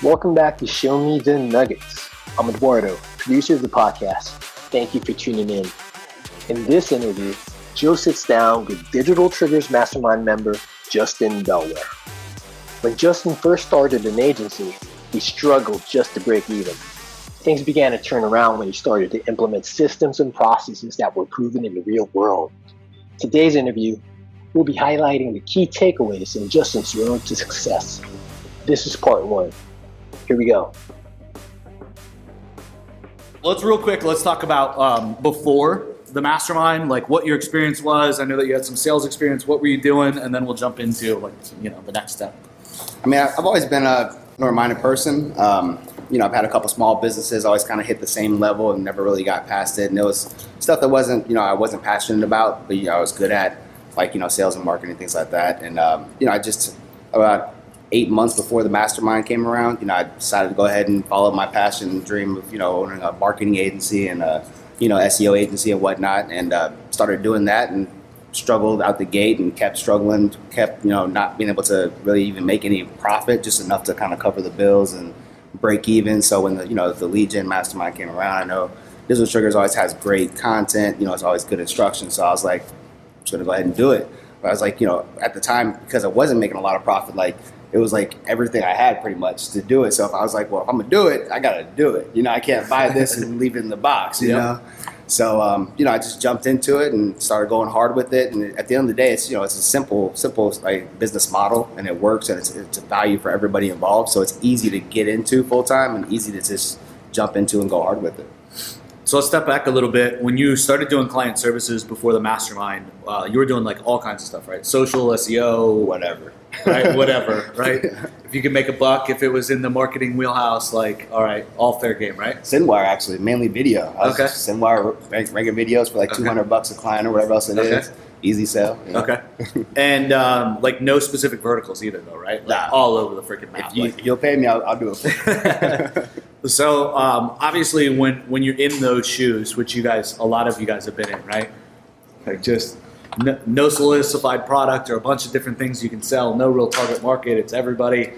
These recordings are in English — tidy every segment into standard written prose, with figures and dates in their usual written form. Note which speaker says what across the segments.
Speaker 1: Welcome back to Show Me the Nuggets. I'm Eduardo, producer of the podcast. Thank you for tuning in. In this interview, Joe sits down with Digital Triggers Mastermind member Justin Bellware. When Justin first started an agency, he struggled just to break even. Things began to turn around when he started to implement systems and processes that were proven in the real world. Today's interview, we'll be highlighting the key takeaways in Justin's road to success. This is part one. Here we go.
Speaker 2: Let's talk about before the mastermind, like what your experience was. I know that you had some sales experience. What were you doing? And then we'll jump into the next step.
Speaker 3: I mean, I've always been a minded person. I've had a couple small businesses, always kind of hit the same level and never really got past it. And it was stuff that I wasn't passionate about, but I was good at, sales and marketing, things like that. And I just about 8 months before the mastermind came around, I decided to go ahead and follow my passion and dream of, owning a marketing agency and a, SEO agency and whatnot, and started doing that and struggled out the gate and kept struggling, not being able to really even make any profit, just enough to kind of cover the bills and break even. So when the lead gen mastermind came around, I know Digital Triggers always has great content, it's always good instruction. So I was like, I'm just gonna go ahead and do it. But I was like, at the time, because I wasn't making a lot of profit, it was like everything I had pretty much to do it. So if I was like, well, if I'm gonna do it, I gotta do it. I can't buy this and leave it in the box, you know? So, I just jumped into it and started going hard with it. And at the end of the day, it's a simple business model, and it works, and it's a value for everybody involved. So it's easy to get into full time and easy to just jump into and go hard with it.
Speaker 2: So let's step back a little bit. When you started doing client services before the mastermind, you were doing all kinds of stuff, right? Social, SEO,
Speaker 3: whatever.
Speaker 2: Right, whatever, right? If you could make a buck, if it was in the marketing wheelhouse, all right, all fair game, right?
Speaker 3: Sendwire, actually, mainly video.
Speaker 2: Okay.
Speaker 3: Sendwire, ranking videos for $200 a client or whatever else it is. Easy sell.
Speaker 2: Okay. And no specific verticals either, though, right? All over the freaking map.
Speaker 3: If you'll pay me, I'll do it for you.
Speaker 2: So obviously, when you're in those shoes, which a lot of you guys have been in, right? Just no solidified product or a bunch of different things you can sell, no real target market, it's everybody.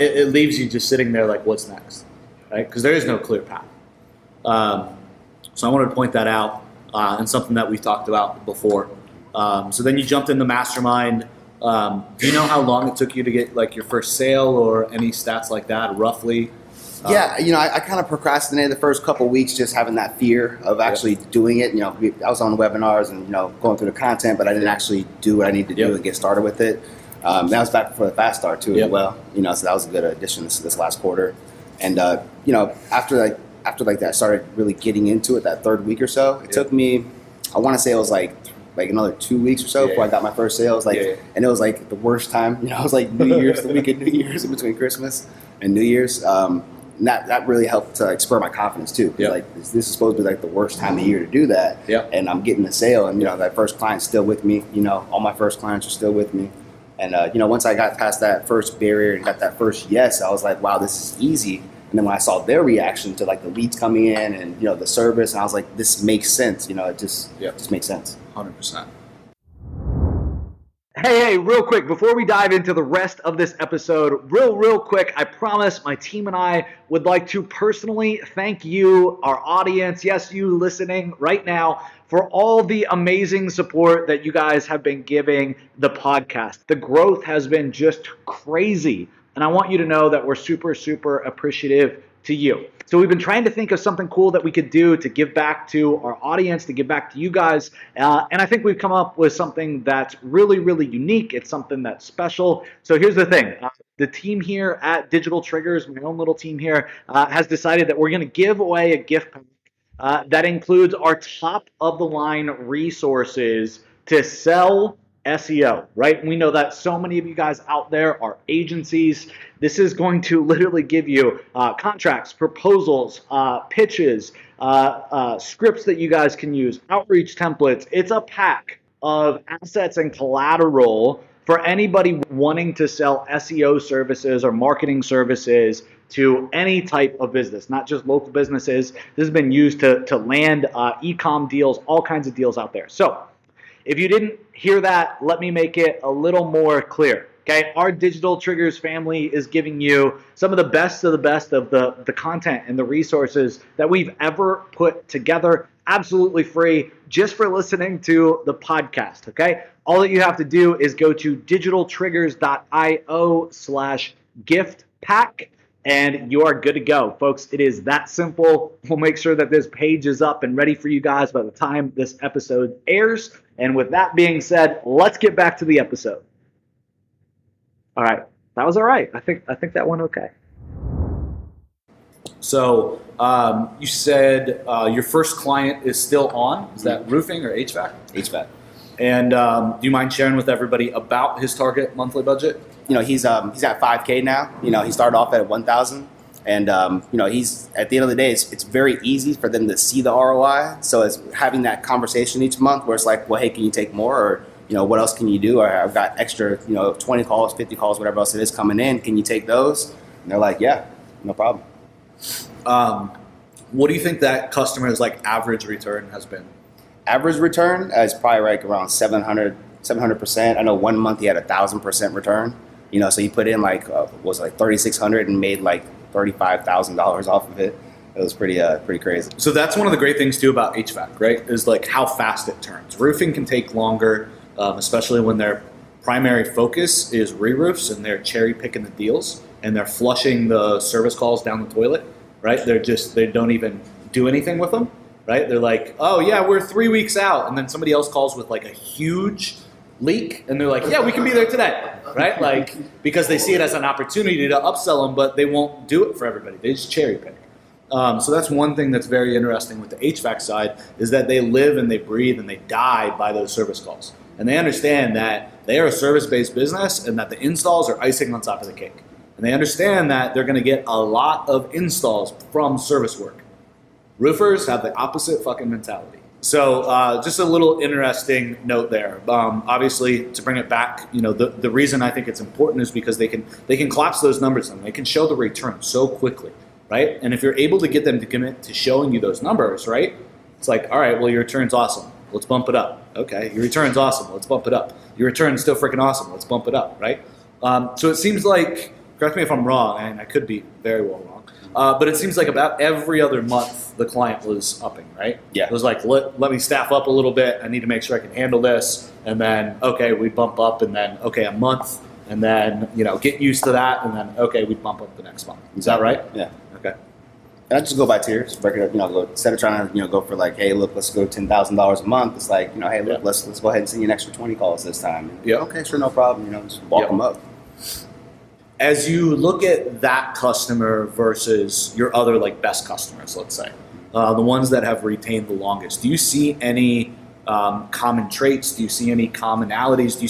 Speaker 2: It leaves you just sitting there what's next, right? Because there is no clear path. So I wanted to point that out and something that we've talked about before. So then you jumped in the mastermind. Do you know how long it took you to get your first sale or any stats like that, roughly?
Speaker 3: Yeah, I kind of procrastinated the first couple of weeks, just having that fear of actually doing it. I was on webinars and, going through the content, but I didn't actually do what I need to do and get started with it. That was back before the Fast Start too, as well. So that was a good addition this last quarter. And, after that, I started really getting into it that third week or so. It took me, I want to say it was like another 2 weeks or so before I got my first sales. And it was the worst time. It was New Year's, the week of New Year's, in between Christmas and New Year's. And that really helped to spur my confidence too. This is supposed to be the worst time of year to do that. And I'm getting a sale, and that first client's still with me. All my first clients are still with me. And once I got past that first barrier and got that first yes, I was like, wow, this is easy. And then when I saw their reaction to the leads coming in and the service, and I was like, this makes sense. It just makes sense.
Speaker 2: 100%.
Speaker 4: Hey, real quick, before we dive into the rest of this episode, real quick, I promise my team and I would like to personally thank you, our audience, yes, you listening right now, for all the amazing support that you guys have been giving the podcast. The growth has been just crazy, and I want you to know that we're super, super appreciative to you. So we've been trying to think of something cool that we could do to give back to our audience, to give back to you guys. And I think we've come up with something that's really, really unique. It's something that's special. So here's the thing. The team here at Digital Triggers, my own little team here, has decided that we're going to give away a gift pack that includes our top of the line resources to sell SEO, right? We know that so many of you guys out there are agencies. This is going to literally give you contracts, proposals, pitches, scripts that you guys can use, outreach templates. It's a pack of assets and collateral for anybody wanting to sell SEO services or marketing services to any type of business, not just local businesses. This has been used to land e-com deals, all kinds of deals out there. So if you didn't hear that, let me make it a little more clear. Okay, our Digital Triggers family is giving you some of the best of the content and the resources that we've ever put together, absolutely free, just for listening to the podcast. Okay, all that you have to do is go to digitaltriggers.io/gift pack. And you are good to go, folks. It is that simple. We'll make sure that this page is up and ready for you guys by the time this episode airs. And with that being said, let's get back to the episode. All right, that was all right. I think that went okay.
Speaker 2: So you said your first client is still on. Is that roofing or HVAC?
Speaker 3: HVAC.
Speaker 2: And do you mind sharing with everybody about his target monthly budget?
Speaker 3: He's at 5K now. He started off at 1,000, and he's at the end of the day, it's very easy for them to see the ROI. So it's having that conversation each month where it's like, well, hey, can you take more, or what else can you do? Or I've got extra, 20 calls, 50 calls, whatever else it is coming in. Can you take those? And they're like, yeah, no problem.
Speaker 2: What do you think that customer's average return has been?
Speaker 3: Average return is probably around 700%. I know 1 month he had 1,000% return. So he put in 3,600 and made $35,000 off of it. It was pretty crazy.
Speaker 2: So that's one of the great things too about HVAC, right? Is how fast it turns. Roofing can take longer, especially when their primary focus is re-roofs and they're cherry picking the deals and they're flushing the service calls down the toilet, right? They don't even do anything with them, right? They're like, oh yeah, we're 3 weeks out, and then somebody else calls with a huge leak, and they're like, yeah, we can be there today, right? Because they see it as an opportunity to upsell them, but they won't do it for everybody. They just cherry pick. So that's one thing that's very interesting with the HVAC side, is that they live and they breathe and they die by those service calls. And they understand that they are a service-based business and that the installs are icing on top of the cake. And they understand that they're going to get a lot of installs from service work. Roofers have the opposite fucking mentality. So just a little interesting note there. Obviously, to bring it back, the reason I think it's important is because they can collapse those numbers and they can show the return so quickly, right? And if you're able to get them to commit to showing you those numbers, right? It's like, all right, well, your return's awesome. Let's bump it up. Okay, your return's awesome. Let's bump it up. Your return's still freaking awesome. Let's bump it up, right? So it seems like, correct me if I'm wrong, and I could be very well wrong, but it seems like about every other month the client was upping, right?
Speaker 3: Yeah.
Speaker 2: It was like, let me staff up a little bit. I need to make sure I can handle this. And then, okay, we bump up, and then, okay, a month, and then, get used to that, and then, okay, we bump up the next month. Is that right?
Speaker 3: Yeah.
Speaker 2: Okay.
Speaker 3: And I just go by tiers, break it up, instead of trying to, go for hey, look, let's go $10,000 a month. It's like, hey, look, let's go ahead and send you an extra 20 calls this time. And,
Speaker 2: yeah.
Speaker 3: Okay, sure, no problem. Just walk them up.
Speaker 2: As you look at that customer versus your other best customers, let's say, the ones that have retained the longest, do you see any common traits? Do you see any commonalities? Do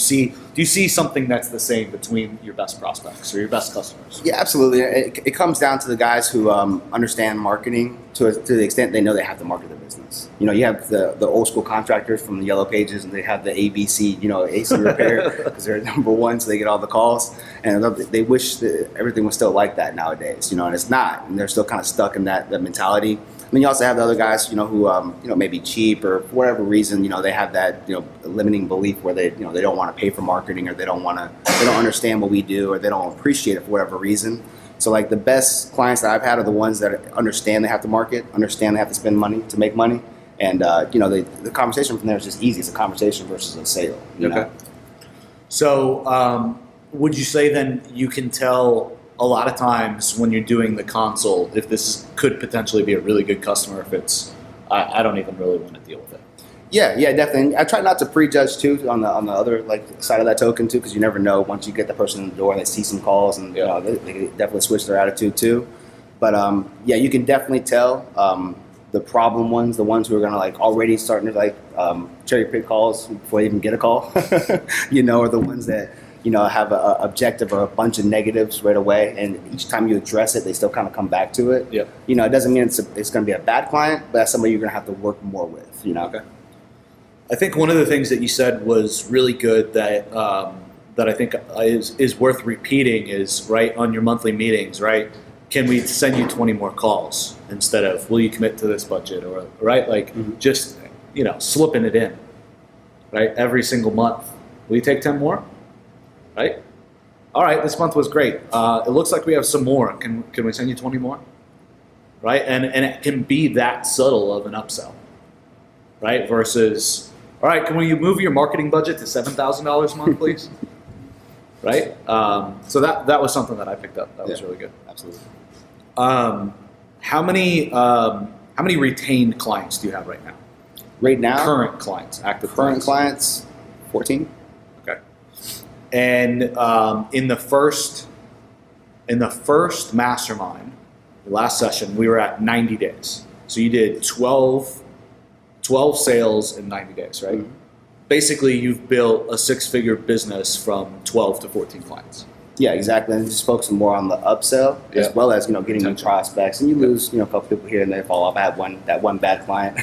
Speaker 2: you see something that's the same between your best prospects or your best customers?
Speaker 3: Yeah, absolutely. It comes down to the guys who understand marketing to the extent they know they have to market their business. You have the old school contractors from the Yellow Pages, and they have the ABC, AC repair, because they're number one, so they get all the calls. And they wish that everything was still like that nowadays, and it's not. And they're still kind of stuck in that mentality. And then you also have the other guys, who maybe cheap or for whatever reason, they have that, limiting belief where they don't want to pay for marketing, or they don't understand what we do, or they don't appreciate it for whatever reason. So the best clients that I've had are the ones that understand they have to market, understand they have to spend money to make money. And, the conversation from there is just easy. It's a conversation versus a sale.
Speaker 2: Okay. So would you say then you can tell a lot of times when you're doing the consult if this could potentially be a really good customer, if it's, I don't even really want to deal with it?
Speaker 3: Yeah, definitely. I try not to prejudge too on the other side of that token too, because you never know once you get the person in the door and they see some calls, and they definitely switch their attitude too. But you can definitely tell the problem ones, the ones who are gonna already starting to cherry pick calls before they even get a call, are the ones that have an objective or a bunch of negatives right away, and each time you address it, they still kind of come back to it.
Speaker 2: Yep.
Speaker 3: It doesn't mean it's going to be a bad client, but that's somebody you're going to have to work more with.
Speaker 2: Okay. I think one of the things that you said was really good that I think is worth repeating is, right, on your monthly meetings, right? Can we send you 20 more calls instead of, will you commit to this budget, or right, just slipping it in, right, every single month. Will you take 10 more? Right? all right, this month was great. It looks like we have some more. Can we send you 20 more? Right? And it can be that subtle of an upsell, right? Versus, all right, can we move your marketing budget to $7,000 a month, please? Right? So that was something that I picked up. That was really good.
Speaker 3: Absolutely.
Speaker 2: How many retained clients do you have right now?
Speaker 3: Right now,
Speaker 2: Current clients, active
Speaker 3: current clients, 14.
Speaker 2: Okay. And in the first mastermind, the last session, we were at 90 days. So you did 12 sales in 90 days, right?
Speaker 3: Mm-hmm.
Speaker 2: Basically, you've built a six-figure business from 12 to 14 clients.
Speaker 3: Yeah, exactly. And just focusing more on the upsell as well as, getting new prospects. And you lose, a couple people here and there fall off. I had that one bad client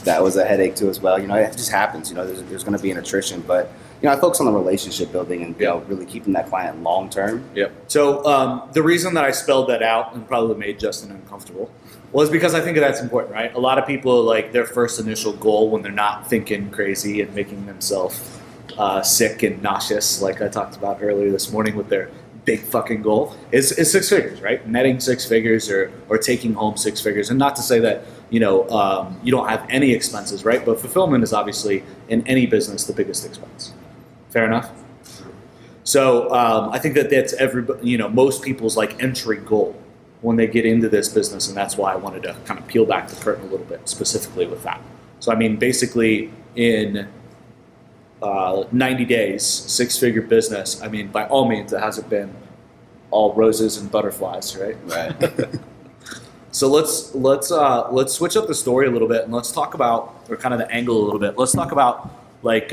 Speaker 3: that was a headache too as well. It just happens. There's going to be an attrition, but I focus on the relationship building and really keeping that client long term.
Speaker 2: Yep. So the reason that I spelled that out and probably made Justin uncomfortable was because I think that's important, right? A lot of people, like, their first initial goal when they're not thinking crazy and making themselves sick and nauseous, like I talked about earlier this morning with their big fucking goal, is six figures, right? Netting six figures or taking home six figures. And not to say that, you don't have any expenses, right? But fulfillment is obviously, in any business, the biggest expense. Fair enough? So I think that's most people's like entry goal when they get into this business, and that's why I wanted to kind of peel back the curtain a little bit specifically with that. So I mean, basically in 90 days, six-figure business, I mean, by all means, it hasn't been all roses and butterflies, right?
Speaker 3: Right.
Speaker 2: So let's switch up the story a little bit and let's talk about, or kind of the angle a little bit. Let's talk about like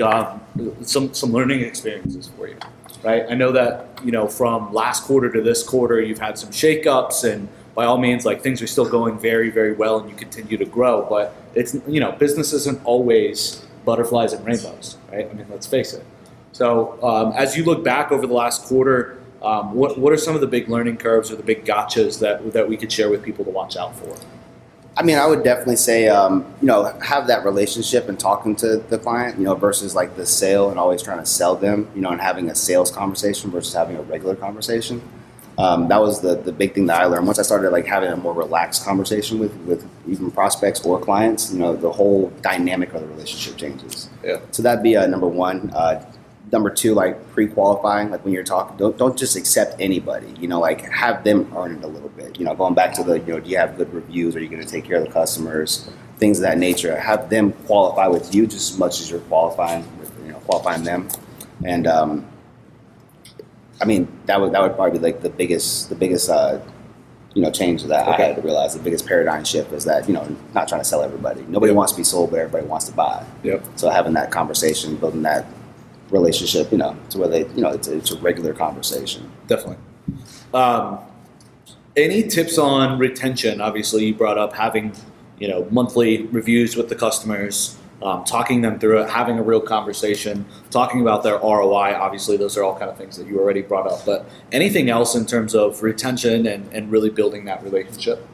Speaker 2: some learning experiences for you, right? I know that from last quarter to this quarter, you've had some shakeups, and by all means, like, things are still going very, very well, and you continue to grow. But it's business isn't always butterflies and rainbows, right? I mean, let's face it. So as you look back over the last quarter, what are some of the big learning curves or the big gotchas that we could share with people to watch out for?
Speaker 3: I mean, I would definitely say, have that relationship and talking to the client, versus like the sale and always trying to sell them, and having a sales conversation versus having a regular conversation. That was the big thing that I learned. Once I started like having a more relaxed conversation with even prospects or clients, the whole dynamic of the relationship changes.
Speaker 2: Yeah.
Speaker 3: So that'd be number one. Number two, like pre-qualifying, like when you're talking, don't just accept anybody, like have them earn it a little bit, going back to the, do you have good reviews? Are you going to take care of the customers? Things of that nature. Have them qualify with you just as much as you're qualifying them. And, I mean, that would probably be like the biggest, change that I had to realize. The biggest paradigm shift was that, not trying to sell everybody. Nobody wants to be sold, but everybody wants to buy.
Speaker 2: Yep.
Speaker 3: So having that conversation, building that relationship, to where they, it's a regular conversation.
Speaker 2: Definitely. Any tips on retention? Obviously, you brought up having, monthly reviews with the customers, talking them through it, having a real conversation, talking about their ROI. Obviously, those are all kind of things that you already brought up. But anything else in terms of retention and really building that relationship?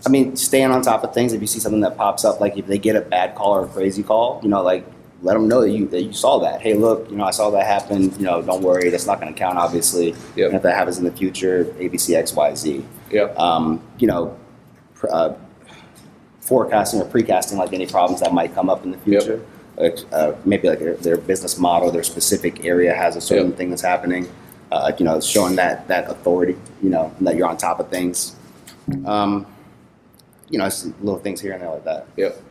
Speaker 3: I mean, staying on top of things. If you see something that pops up, like if they get a bad call or a crazy call, like, let them know that you saw that. Hey, look, I saw that happen. Don't worry, that's not going to count, obviously.
Speaker 2: Yep.
Speaker 3: And if that happens in the future, ABC, XYZ.
Speaker 2: Yep.
Speaker 3: Forecasting or precasting like any problems that might come up in the future. Yep. Maybe like their business model, their specific area has a certain thing that's happening. Showing that authority. That you're on top of things. It's little things here and there like that.
Speaker 2: Yep.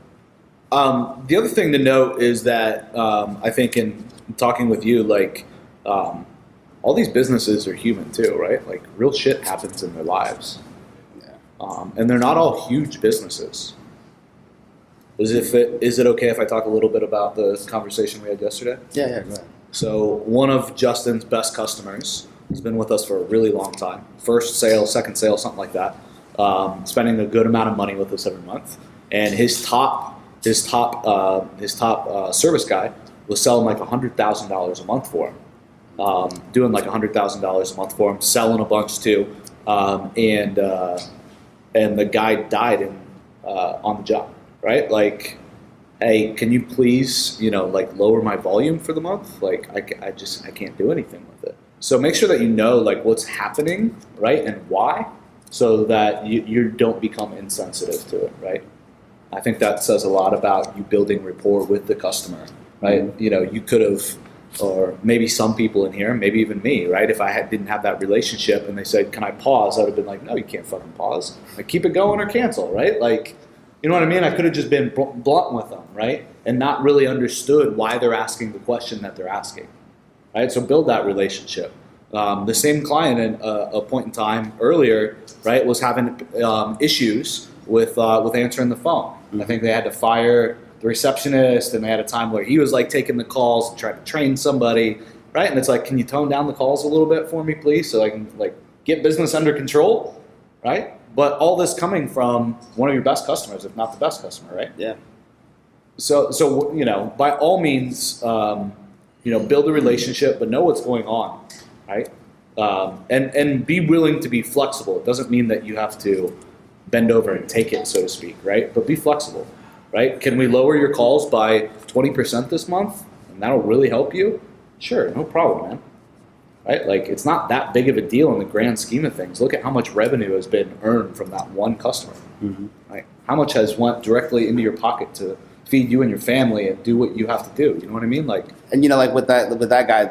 Speaker 2: The other thing to note is that I think in talking with you, like, all these businesses are human too, right? Like, real shit happens in their lives. Yeah. And they're not all huge businesses. Is it okay if I talk a little bit about the conversation we had yesterday?
Speaker 3: Yeah, go ahead.
Speaker 2: So one of Justin's best customers has been with us for a really long time. First sale, second sale, something like that. Spending a good amount of money with us every month. And his top service guy was selling like $100,000 a month for him, doing like $100,000 a month for him, selling a bunch too, and the guy died on the job, right? Like, hey, can you please, like, lower my volume for the month? Like, I can't do anything with it. So make sure that you know like what's happening, right, and why, so that you don't become insensitive to it, right? I think that says a lot about you building rapport with the customer, right? You could have, or maybe some people in here, maybe even me, right? If I didn't have that relationship and they said, "Can I pause?" I would have been like, "No, you can't fucking pause. Like, keep it going or cancel," right? Like, you know what I mean? I could have just been blunt with them, right? And not really understood why they're asking the question that they're asking, right? So build that relationship. The same client at a point in time earlier, right, was having issues with answering the phone. I think they had to fire the receptionist, and they had a time where he was like taking the calls and trying to train somebody, right? And it's like, can you tone down the calls a little bit for me, please, so I can like get business under control, right? But all this coming from one of your best customers, if not the best customer, right?
Speaker 3: Yeah.
Speaker 2: So by all means, build a relationship, but know what's going on, right? And be willing to be flexible. It doesn't mean that you have to bend over and take it, so to speak, right? But be flexible, right? Can we lower your calls by 20% this month? And that'll really help you? Sure, no problem, man. Right? Like, it's not that big of a deal in the grand scheme of things. Look at how much revenue has been earned from that one customer. Right? How much has went directly into your pocket to feed you and your family and do what you have to do. You know what I mean? Like,
Speaker 3: and like with that guy,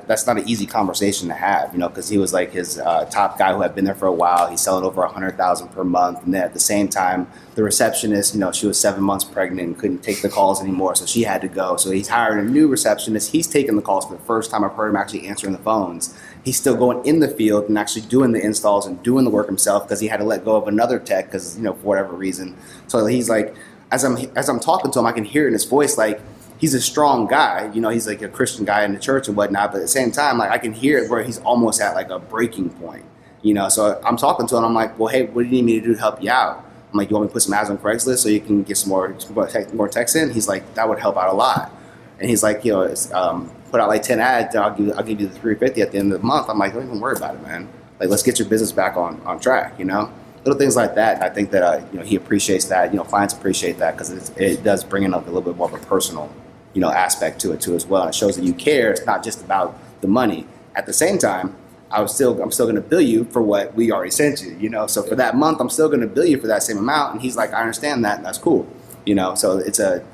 Speaker 3: that's not an easy conversation to have, because he was like his top guy who had been there for a while. He's selling over 100,000 per month, and then at the same time, the receptionist, she was 7 months pregnant and couldn't take the calls anymore, so she had to go. So he's hired a new receptionist. He's taking the calls for the first time. I've heard him actually answering the phones. He's still going in the field and actually doing the installs and doing the work himself because he had to let go of another tech because for whatever reason. So he's like, as I'm talking to him, I can hear it in his voice, like, he's a strong guy, he's like a Christian guy in the church and whatnot, but at the same time, like, I can hear it where he's almost at like a breaking point, so I'm talking to him, I'm like, well, hey, what do you need me to do to help you out? I'm like, you want me to put some ads on Craigslist so you can get some more texts in? He's like, that would help out a lot. And he's like, put out like 10 ads, I'll give you the $350 at the end of the month. I'm like, don't even worry about it, man. Like, let's get your business back on track, Little things like that. I think that he appreciates that. Clients appreciate that because it does bring in a little bit more of a personal, aspect to it too as well. And it shows that you care. It's not just about the money. At the same time, I'm still going to bill you for what we already sent you. So for that month, I'm still going to bill you for that same amount. And he's like, I understand that. And that's cool. So it's a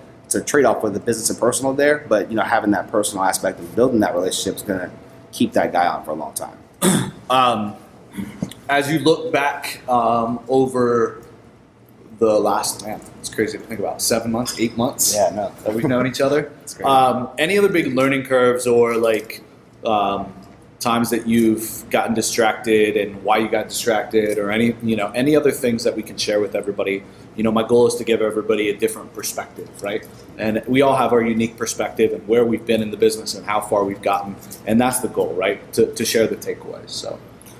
Speaker 3: trade-off for the business and personal there. But having that personal aspect of building that relationship is going to keep that guy on for a long time.
Speaker 2: As you look back over the last, it's crazy to think about, 7 months, 8 months that we've known each other.
Speaker 3: That's great.
Speaker 2: Any other big learning curves or like times that you've gotten distracted and why you got distracted, or any other things that we can share with everybody? My goal is to give everybody a different perspective, right? And we all have our unique perspective and where we've been in the business and how far we've gotten. And that's the goal, right? To share the takeaways. So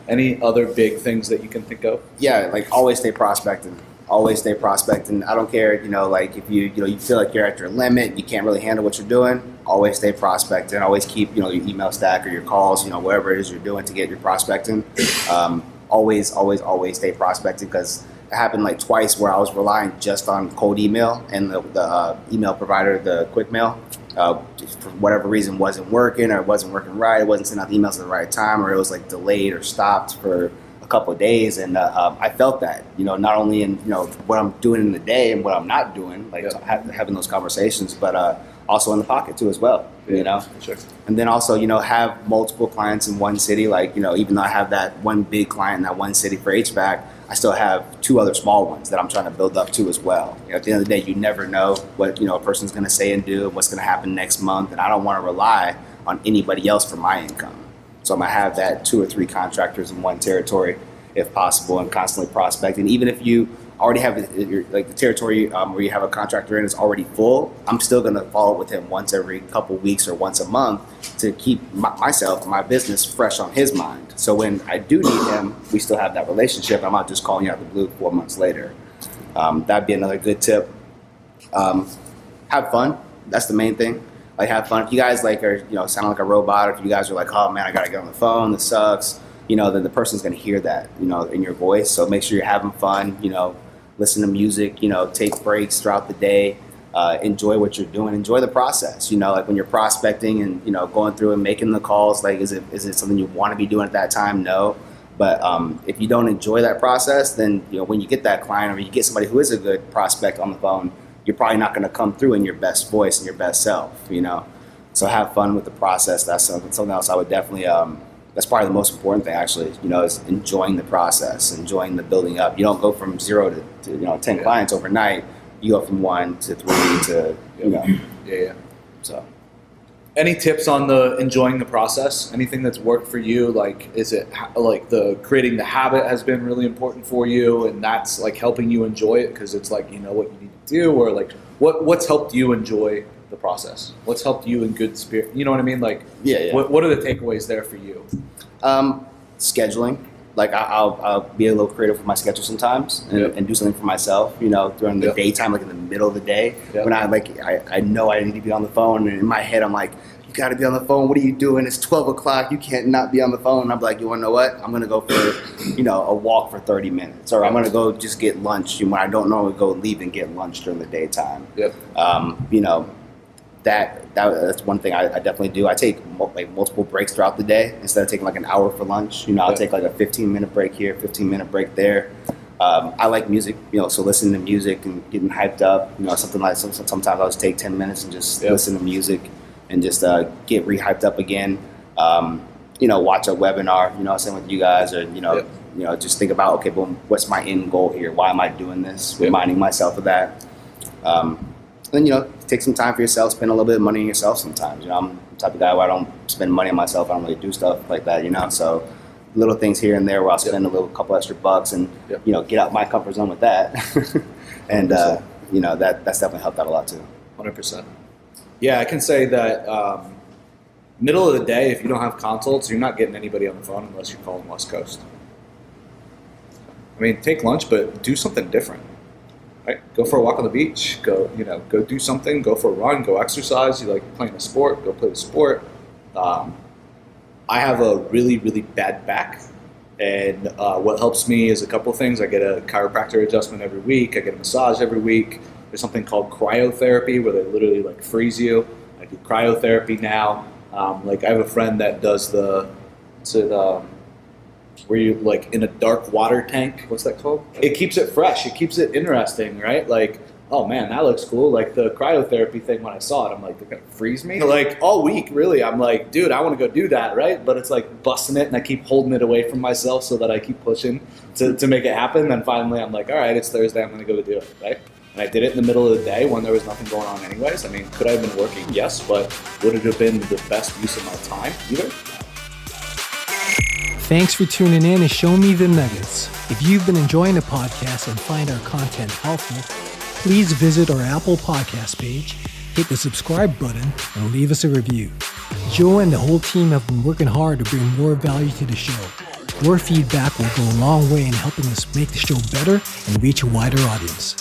Speaker 2: any other big things that you can think of?
Speaker 3: Yeah, like always stay prospecting. Always stay prospecting. I don't care, like if you feel like you're at your limit, you can't really handle what you're doing, always stay prospecting. Always keep, your email stack or your calls, whatever it is you're doing to get your prospecting. Always stay prospecting, because it happened like twice where I was relying just on cold email, and the email provider, the quick mail, for whatever reason wasn't working, or it wasn't working right. It wasn't sending out the emails at the right time, or it was like delayed or stopped for a couple of days. And I felt that, not only in, what I'm doing in the day and what I'm not doing, like having those conversations, but also in the pocket too as well,
Speaker 2: Sure.
Speaker 3: And then also, have multiple clients in one city. Like, even though I have that one big client in that one city for HVAC, I still have 2 other small ones that I'm trying to build up to as well. At the end of the day, you never know what, a person's going to say and do, and what's going to happen next month. And I don't want to rely on anybody else for my income. So I'm going to have that 2 or 3 contractors in one territory if possible, and constantly prospecting. Even if you already have the territory where you have a contractor in is already full, I'm still going to follow up with him once every couple weeks or once a month to keep myself and my business fresh on his mind. So when I do need him, we still have that relationship. I'm not just calling you out of the blue 4 months later. That'd be another good tip. Have fun. That's the main thing. Like, have fun. If you guys are, sound like a robot, or if you guys are like, oh man, I got to get on the phone, this sucks, then the person's going to hear that, in your voice. So make sure you're having fun, listen to music, take breaks throughout the day. enjoy what you're doing, enjoy the process. Like when you're prospecting and going through and making the calls, like is it something you want to be doing at that time? No. But if you don't enjoy that process, then when you get that client or you get somebody who is a good prospect on the phone, you're probably not going to come through in your best voice and your best self. So have fun with the process. That's something else I would definitely. That's probably the most important thing, actually. Is enjoying the process, enjoying the building up. You don't go from 0 to 10 clients overnight. You go from 1 to 3 to
Speaker 2: Yeah.
Speaker 3: So.
Speaker 2: Any tips on the enjoying the process? Anything that's worked for you? Like, is it like the creating the habit has been really important for you, and that's like helping you enjoy it because it's like what you need to do, or like what's helped you enjoy the process? What's helped you in good spirit? You know what I mean? Like, What are the takeaways there for you?
Speaker 3: Scheduling. Like I'll be a little creative with my schedule sometimes and do something for myself, during the daytime, like in the middle of the day when I know I need to be on the phone, and in my head I'm like, you got to be on the phone. What are you doing? It's 12 o'clock. You can't not be on the phone. And I'm like, you want to know what? I'm going to go for, a walk for 30 minutes, or I'm going to go just get lunch when I don't normally go leave and get lunch during the daytime. That's one thing I definitely do. I take multiple breaks throughout the day instead of taking like an hour for lunch. I'll take like a 15-minute break here, 15-minute break there. I like music, so listening to music and getting hyped up. Something like sometimes I'll just take 10 minutes and just listen to music and just get re-hyped up again. Watch a webinar. Same with you guys, or just think about, okay, boom, what's my end goal here? Why am I doing this? Reminding myself of that. Then, take some time for yourself, spend a little bit of money on yourself sometimes. I'm the type of guy where I don't spend money on myself. I don't really do stuff like that, So little things here and there where I'll spend a couple extra bucks and, get out my comfort zone with that. And, that's definitely helped out a lot too.
Speaker 2: 100%. Yeah, I can say that middle of the day, if you don't have consults, you're not getting anybody on the phone unless you're calling West Coast. I mean, take lunch, but do something different. Right? Go for a walk on the beach. Go do something. Go for a run. Go exercise. You like playing a sport? Go play the sport. I have a really, really bad back, and what helps me is a couple of things. I get a chiropractor adjustment every week. I get a massage every week. There's something called cryotherapy where they literally like freeze you. I do cryotherapy now. I have a friend that does where you like in a dark water tank. What's that called? It keeps it fresh. It keeps it interesting, right? Like, oh man, that looks cool. Like the cryotherapy thing, when I saw it, I'm like, they're gonna freeze me? Like all week, really. I'm like, dude, I want to go do that, right? But it's like busting it, and I keep holding it away from myself so that I keep pushing to make it happen. Then finally, I'm like, all right, it's Thursday. I'm gonna go do it, right? And I did it in the middle of the day when there was nothing going on anyways. I mean, could I have been working? Yes, but would it have been the best use of my time? Either.
Speaker 5: Thanks for tuning in and show me the nuggets. If you've been enjoying the podcast and find our content helpful, please visit our Apple Podcast page, hit the subscribe button, and leave us a review. Joe and the whole team have been working hard to bring more value to the show. Your feedback will go a long way in helping us make the show better and reach a wider audience.